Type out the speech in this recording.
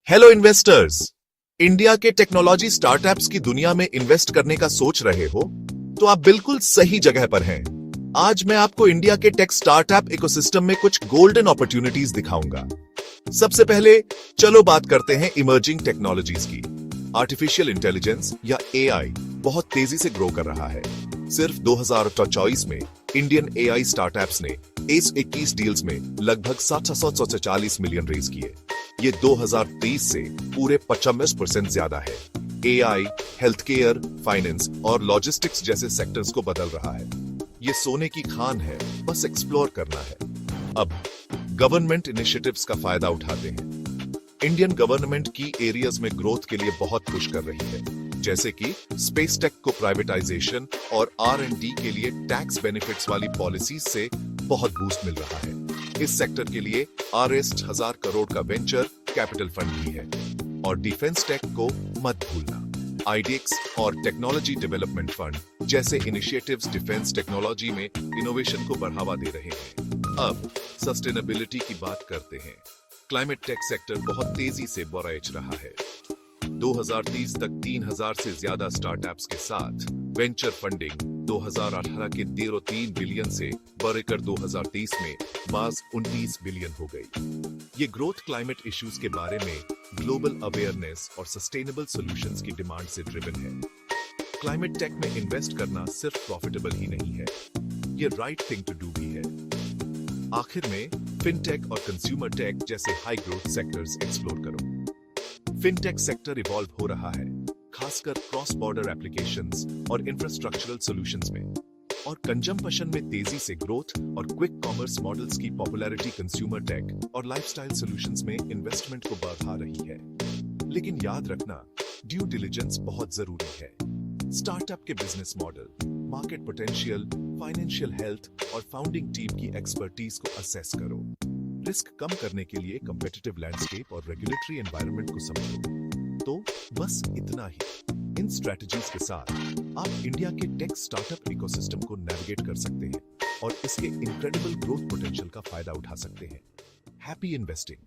Hello investors. India के technology startups की दुनिया में इन्वेस्ट करने का सोच रहे हो तो आप बिल्कुल सही जगह पर हैं। आज मैं आपको इंडिया के टेक स्टार्टअप इकोसिस्टम में कुछ गोल्डन अपॉर्चुनिटीज दिखाऊंगा। सबसे पहले चलो बात करते हैं इमर्जिंग टेक्नोलॉजीज की। आर्टिफिशियल इंटेलिजेंस या एआई बहुत तेजी से ग्रो कर रहा है। सिर्फ 2024 में इंडियन एआई स्टार्टअप्स ने इस 21 डील्स में लगभग 740 मिलियन रेज किए। ये 2023 से पूरे 25% ज्यादा है। एआई, हेल्थ केयर, फाइनेंस और लॉजिस्टिक्स जैसे सेक्टर्स को बदल रहा है। ये सोने की खान है, बस एक्सप्लोर करना है। अब गवर्नमेंट इनिशिएटिव्स का फायदा उठाते हैं। इंडियन गवर्नमेंट की एरियाज में ग्रोथ के लिए बहुत पुश कर रही है, जैसे कि स्पेस टेक को प्राइवेटाइजेशन और R&D के लिए टैक्स बेनिफिट्स वाली पॉलिसीज से बहुत बूस्ट मिल रहा है। इस सेक्टर के लिए Rs 1000 करोड़ का वेंचर कैपिटल फंड भी है। और डिफेंस टेक को मत भूलना। IDX और टेक्नोलॉजी डेवलपमेंट फंड जैसे इनिशिएटिव्स डिफेंस टेक्नोलॉजी में इनोवेशन को बढ़ावा दे रहे हैं। अब सस्टेनेबिलिटी की बात करते हैं। क्लाइमेट टेक सेक्टर बहुत तेजी से बढ़ रहा है। 2030 तक 3000 से ज्यादा स्टार्टअप्स के साथ वेंचर फंडिंग 2018 के 3 बिलियन से बढ़कर 2023 में 29 बिलियन हो गई। ये ग्रोथ क्लाइमेट इश्यूज के बारे में ग्लोबल अवेयरनेस और सस्टेनेबल सॉल्यूशंस की डिमांड से ड्रिवन है। क्लाइमेट टेक में इन्वेस्ट करना सिर्फ प्रॉफिटेबल ही नहीं है, ये राइट थिंग टू डू भी है। आखिर में फिनटेक और कंज्यूमर टेक जैसे हाई ग्रोथ सेक्टर्स एक्सप्लोर करो। फिनटेक सेक्टर इवॉल्व हो रहा है, खासकर क्रॉस बॉर्डर एप्लीकेशंस और इंफ्रास्ट्रक्चरल सॉल्यूशंस में। और कंजम्पशन में तेजी से ग्रोथ और क्विक कॉमर्स मॉडल्स की पॉपुलैरिटी कंज्यूमर टेक और लाइफस्टाइल सॉल्यूशंस में इन्वेस्टमेंट को बढ़ा रही है। लेकिन याद रखना, ड्यू डिलिजेंस बहुत जरूरी है। स्टार्टअप के business model, market potential, financial health और फाउंडिंग टीम की एक्सपर्टीज को असेस करो। रिस्क कम करने के लिए कम्पिटिटिव लैंडस्केप और रेगुलेटरी एनवायरनमेंट को समझो। तो बस इतना ही। इन स्ट्रेटजीज के साथ आप इंडिया के टेक स्टार्टअप इकोसिस्टम को नेविगेट कर सकते हैं और इसके इनक्रेडिबल ग्रोथ पोटेंशियल का फायदा उठा सकते हैं। Happy investing.